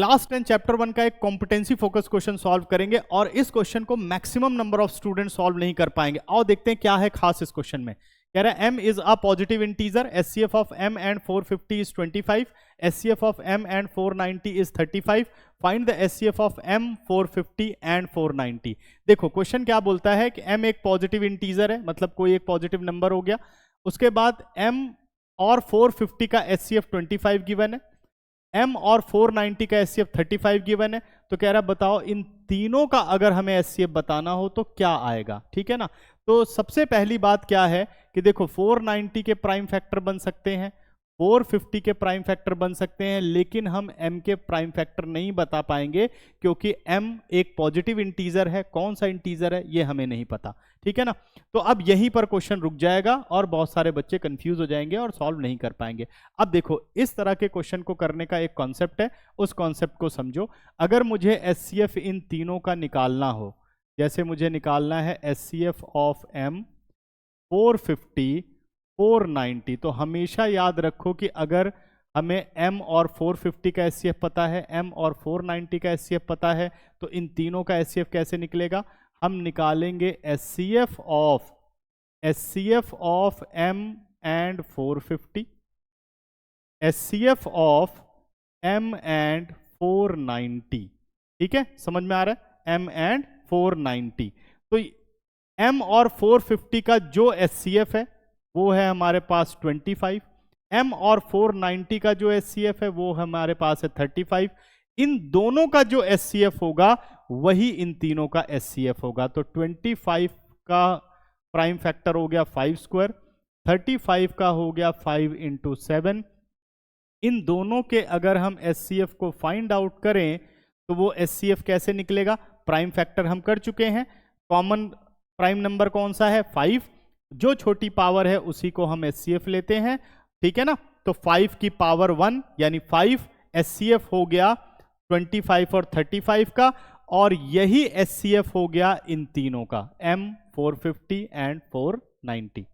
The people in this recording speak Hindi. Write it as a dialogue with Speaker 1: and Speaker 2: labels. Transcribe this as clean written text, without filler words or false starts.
Speaker 1: क्लास 10 चैप्टर 1 का एक कॉम्पिटेंसी फोकस क्वेश्चन सॉल्व करेंगे और इस क्वेश्चन को maximum number of student solve नहीं कर पाएंगे। आओ देखते हैं क्या है खास इस क्वेश्चन में। कह रहा है m is a positive integer, SCF of m and 450 is 25, SCF of m and 490 is 35, find the SCF of m 450 and 490। देखो क्वेश्चन क्या बोलता है कि m एक पॉजिटिव इंटीजर है, मतलब कोई एक पॉजिटिव नंबर हो गया। उसके बाद m और 450 का SCF 25 गिवन है, m और 490 का SCF 35 गिवन है। तो कह रहा बताओ इन तीनों का अगर हमें SCF बताना हो तो क्या आएगा, ठीक है ना। तो सबसे पहली बात क्या है कि देखो 490 के प्राइम फैक्टर बन सकते हैं, 450 के प्राइम फैक्टर बन सकते हैं, लेकिन हम m के प्राइम फैक्टर नहीं बता पाएंगे क्योंकि m एक पॉजिटिव इंटीजर है। कौन सा इंटीजर है ये हमें नहीं पता, ठीक है ना। तो अब यहीं पर क्वेश्चन रुक जाएगा और बहुत सारे बच्चे कंफ्यूज हो जाएंगे और सॉल्व नहीं कर पाएंगे। अब देखो इस तरह के क्वेश्चन को करने का एक कॉन्सेप्ट है, उस कॉन्सेप्ट को समझो। अगर मुझे SCF इन तीनों का निकालना हो, जैसे मुझे निकालना है SCF ऑफ m 450 490, तो हमेशा याद रखो कि अगर हमें m और 450 का SCF पता है, m और 490 का SCF पता है, तो इन तीनों का SCF कैसे निकलेगा। हम निकालेंगे SCF of m and 450, SCF of m and 490, ठीक है, समझ में आ रहा है, m एंड 490। तो m और 450 का जो SCF है वो है हमारे पास 25, m और 490 का जो SCF है वो हमारे पास है 35। इन दोनों का जो SCF होगा वही इन तीनों का SCF होगा। तो 25 का प्राइम फैक्टर हो गया 5 स्क्वायर, 35 का हो गया 5 इंटू 7। इन दोनों के अगर हम SCF को फाइंड आउट करें तो वो SCF कैसे निकलेगा। प्राइम फैक्टर हम कर चुके हैं, कॉमन प्राइम नंबर कौन सा है 5, जो छोटी पावर है उसी को हम SCF लेते हैं, ठीक है ना। तो 5 की पावर 1 यानी 5 SCF हो गया 25 और 35 का, और यही SCF हो गया इन तीनों का m 450 एंड 490।